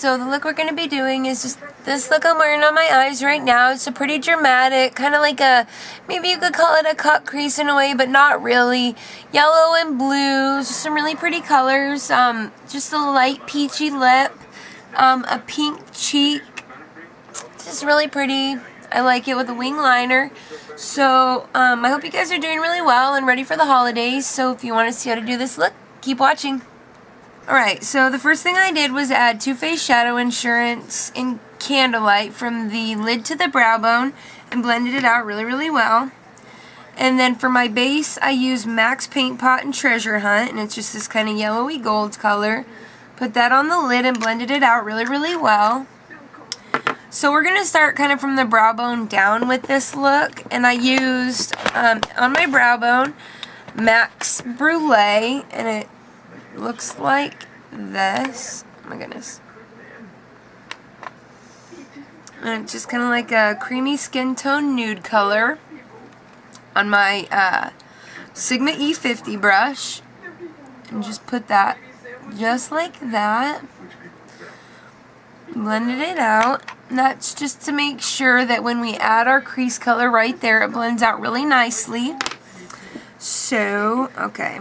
so the look we're going to be doing is just this look I'm wearing on my eyes right now. It's a pretty dramatic, kind of like a, maybe you could call it a cut crease in a way, but not really. Yellow and blue, just some really pretty colors. Just a light peachy lip, a pink cheek, just really pretty. I like it with a wing liner. So I hope you guys are doing really well and ready for the holidays. So if you want to see how to do this look, keep watching. Alright, so the first thing I did was add Too Faced Shadow Insurance in Candlelight from the lid to the brow bone and blended it out really, really well. And then for my base, I used MAC's Paint Pot and Treasure Hunt, and it's just this kind of yellowy gold color. Put that on the lid and blended it out really, really well. So we're going to start kind of from the brow bone down with this look, and I used, on my brow bone, MAC's Brulee, and it looks like this. Oh my goodness. And it's just kind of like a creamy skin tone nude color on my Sigma E50 brush. And just put that just like that. Blended it out. And that's just to make sure that when we add our crease color right there, it blends out really nicely. So, okay.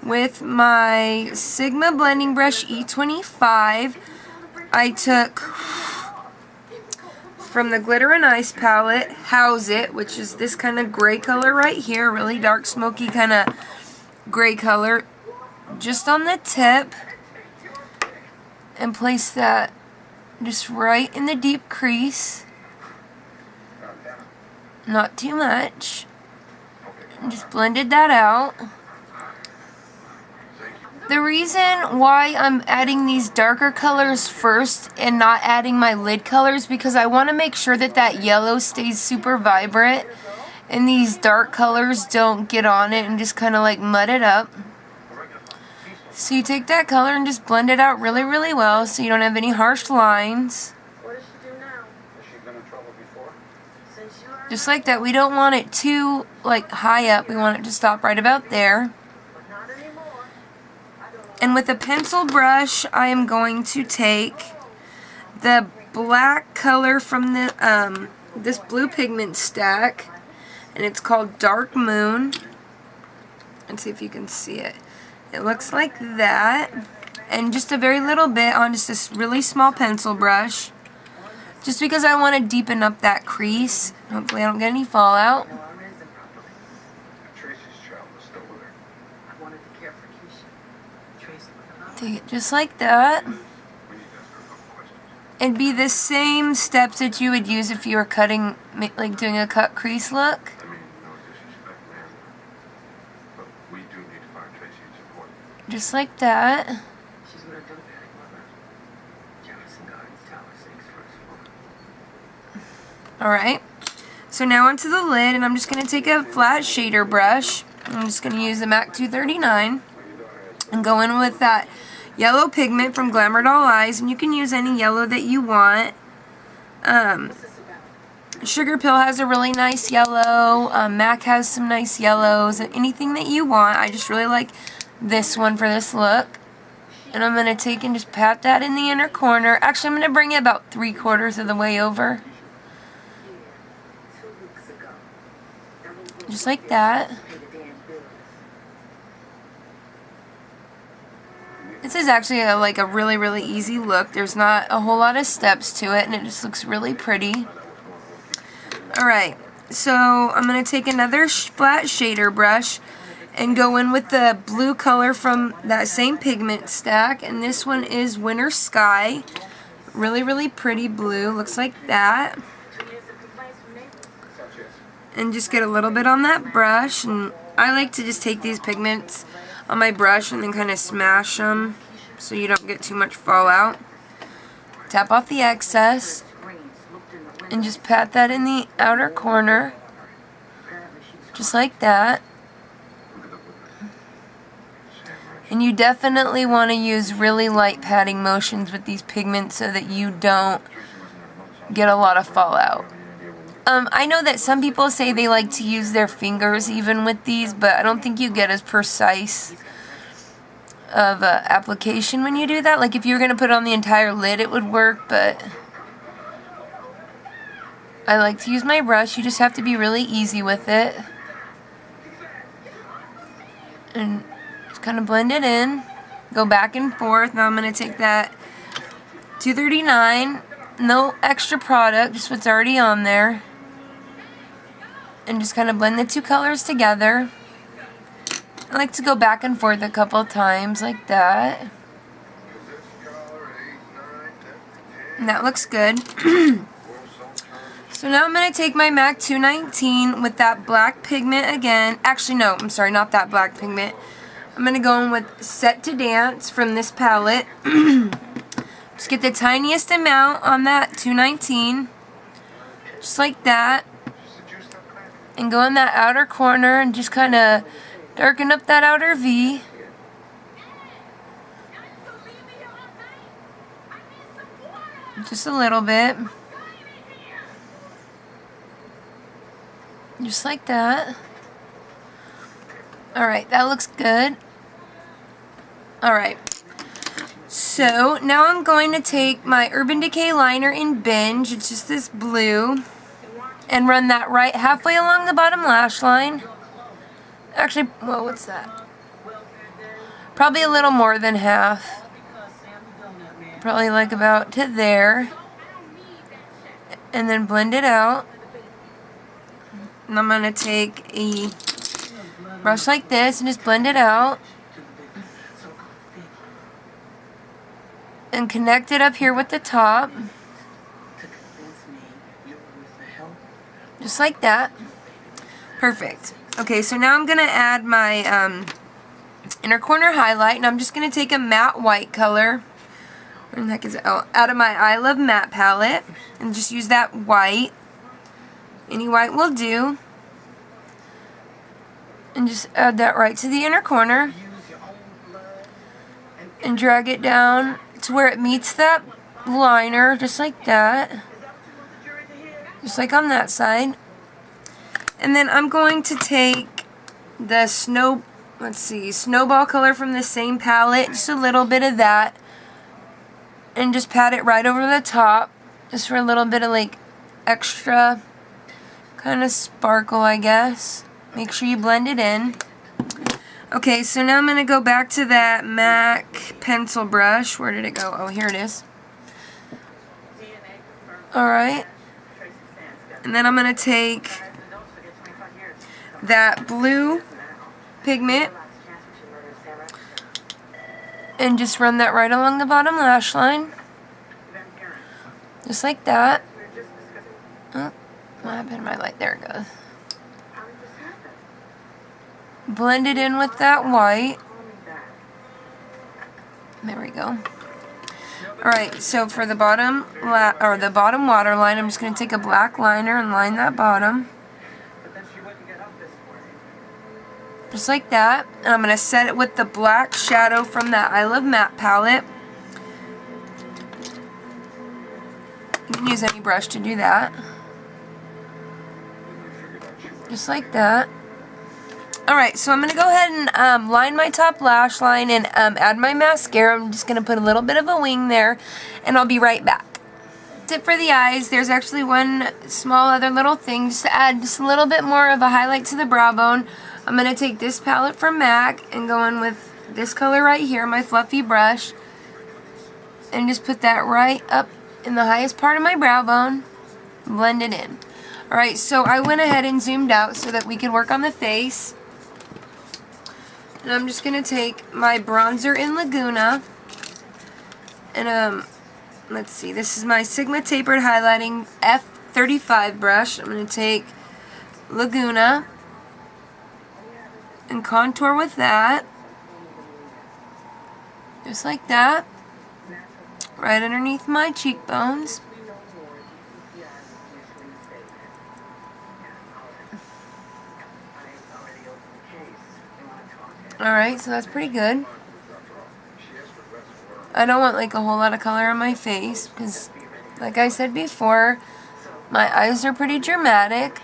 With my Sigma blending brush E25, I took from the Glitter and Ice palette, House It, which is this kind of gray color right here, really dark smoky kind of gray color, just on the tip, and place that just right in the deep crease, not too much, and just blended that out. The reason why I'm adding these darker colors first and not adding my lid colors, because I want to make sure that that yellow stays super vibrant and these dark colors don't get on it and just kind of like mud it up. So you take that color and just blend it out really, really well so you don't have any harsh lines. Just like that. We don't want it too like high up. We want it to stop right about there. And with a pencil brush, I am going to take the black color from the this blue pigment stack, and it's called Dark Moon. Let's see if you can see it. It looks like that, and just a very little bit on just this really small pencil brush, just because I want to deepen up that crease. Hopefully, I don't get any fallout. Take it just like that. It'd be the same steps that you would use if you were cutting, like doing a cut crease look. Just like that. Alright. So now onto the lid, and I'm just going to take a flat shader brush. I'm just going to use the MAC 239 and go in with that yellow pigment from Glamour Doll Eyes, and you can use any yellow that you want. Sugar Pill has a really nice yellow. MAC has some nice yellows. Anything that you want. I just really like this one for this look. And I'm going to take and just pat that in the inner corner. Actually, I'm going to bring it about 3/4 of the way over. Just like that. This is actually like a really, really easy look. There's not a whole lot of steps to it, and it just looks really pretty. Alright, so I'm going to take another flat shader brush and go in with the blue color from that same pigment stack, and this one is Winter Sky. Really, really pretty blue. Looks like that. And just get a little bit on that brush, and I like to just take these pigments on my brush and then kind of smash them so you don't get too much fallout. Tap off the excess and just pat that in the outer corner, just like that. And you definitely want to use really light patting motions with these pigments so that you don't get a lot of fallout. I know that some people say they like to use their fingers even with these, but I don't think you get as precise of application when you do that. Like if you were going to put it on the entire lid, it would work, but I like to use my brush. You just have to be really easy with it. And just kind of blend it in. Go back and forth. Now I'm going to take that 239, no extra product, just what's already on there. And just kind of blend the two colors together. I like to go back and forth a couple times like that. And that looks good. So now I'm going to take my MAC 219 with that black pigment again. Actually, no, I'm sorry, not that black pigment. I'm going to go in with Set to Dance from this palette. Just get the tiniest amount on that 219. Just like that. And go in that outer corner and just kind of darken up that outer V. Just a little bit. Just like that. Alright, that looks good. Alright. So, now I'm going to take my Urban Decay liner in Binge. It's just this blue. And run that right halfway along the bottom lash line. Actually, well, what's that? Probably a little more than half. Probably like about to there. And then blend it out. And I'm going to take a brush like this and just blend it out. And connect it up here with the top. Just like that. Perfect. Okay, so now I'm going to add my inner corner highlight. And I'm just going to take a matte white color. Where the heck is it? Oh, out of my I Love Matte palette. And just use that white. Any white will do. And just add that right to the inner corner. And drag it down to where it meets that liner, just like that. Just like on that side. And then I'm going to take the snowball color from the same palette, just a little bit of that. And just pat it right over the top, just for a little bit of like extra kind of sparkle, I guess. Make sure you blend it in. Okay, so now I'm going to go back to that MAC pencil brush. Where did it go? Oh, here it is. Alright. And then I'm going to take that blue pigment and just run that right along the bottom lash line. Just like that. Oh, what happened to my light? There it goes. Blend it in with that white. There we go. Alright, so for the bottom waterline, I'm just going to take a black liner and line that bottom. Just like that. And I'm going to set it with the black shadow from that I Love Matte palette. You can use any brush to do that. Just like that. Alright, so I'm going to go ahead and line my top lash line and add my mascara. I'm just going to put a little bit of a wing there, and I'll be right back. That's it for the eyes. There's actually one small other little thing, just to add just a little bit more of a highlight to the brow bone. I'm going to take this palette from MAC and go in with this color right here, my fluffy brush, and just put that right up in the highest part of my brow bone. Blend it in. Alright, so I went ahead and zoomed out so that we could work on the face. And I'm just going to take my bronzer in Laguna. And, let's see. This is my Sigma Tapered Highlighting F35 brush. I'm going to take Laguna and contour with that. Just like that. Right underneath my cheekbones. Alright, so that's pretty good. I don't want like a whole lot of color on my face because, like I said before, my eyes are pretty dramatic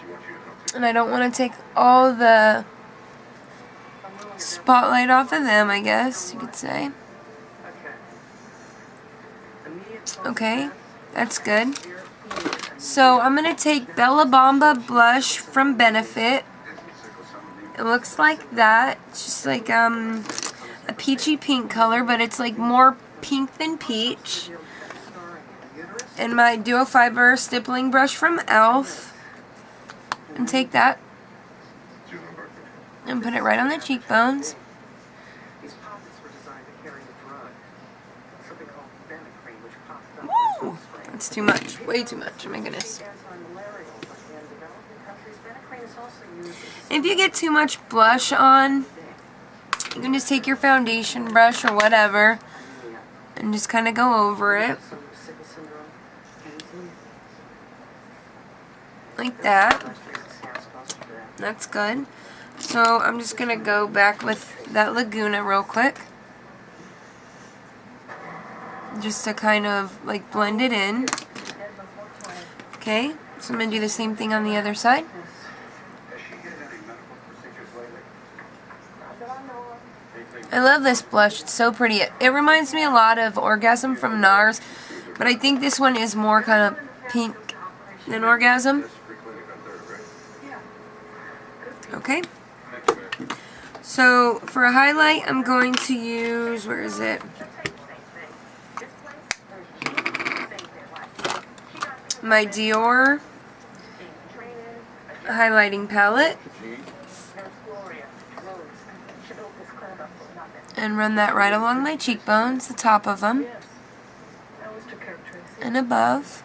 and I don't want to take all the spotlight off of them, I guess you could say. Okay, that's good. So I'm going to take Bella Bamba blush from Benefit. It looks like that. It's just like a peachy pink color, but it's like more pink than peach. And my Duo Fiber stippling brush from e.l.f. And take that and put it right on the cheekbones. Woo! That's too much. Way too much. Oh my goodness. If you get too much blush on, you can just take your foundation brush or whatever and just kind of go over it. Like that. That's good. So I'm just going to go back with that Laguna real quick. Just to kind of like blend it in. Okay, so I'm going to do the same thing on the other side. I love this blush. It's so pretty. It reminds me a lot of Orgasm from NARS, but I think this one is more kind of pink than Orgasm. Okay. So for a highlight, I'm going to use, where is it? My Dior highlighting palette. And run that right along my cheekbones, the top of them, and above,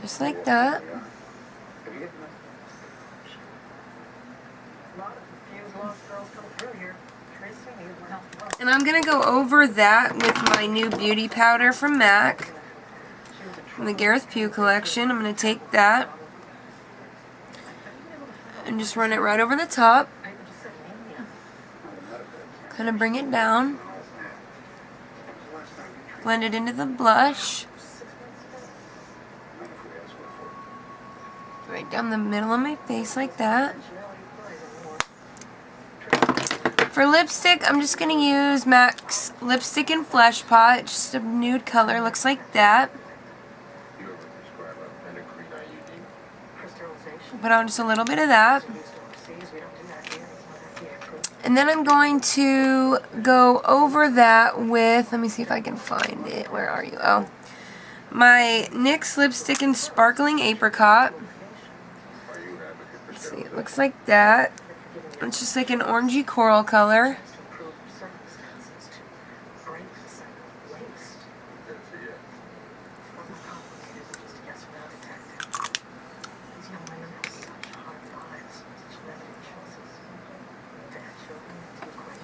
just like that. And I'm going to go over that with my new beauty powder from MAC, from the Gareth Pugh collection. I'm going to take that and just run it right over the top. Kind of bring it down. Blend it into the blush. Right down the middle of my face like that. For lipstick, I'm just going to use MAC's Lipstick in Flesh Pot. Just a nude color. Looks like that. Put on just a little bit of that. And then I'm going to go over that with, let me see if I can find it. Where are you? Oh. My NYX Lipstick in Sparkling Apricot. Let's see, it looks like that. It's just like an orangey coral color.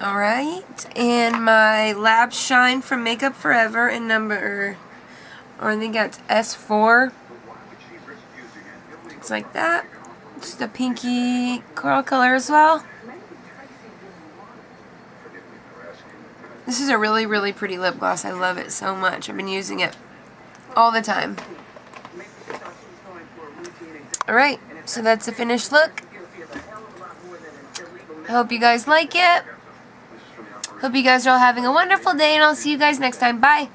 Alright, and my Lab Shine from Makeup Forever in number, or I think that's S4. It's like that. Just a pinky coral color as well. This is a really, really pretty lip gloss. I love it so much. I've been using it all the time. Alright, so that's the finished look. I hope you guys like it. Hope you guys are all having a wonderful day, and I'll see you guys next time. Bye!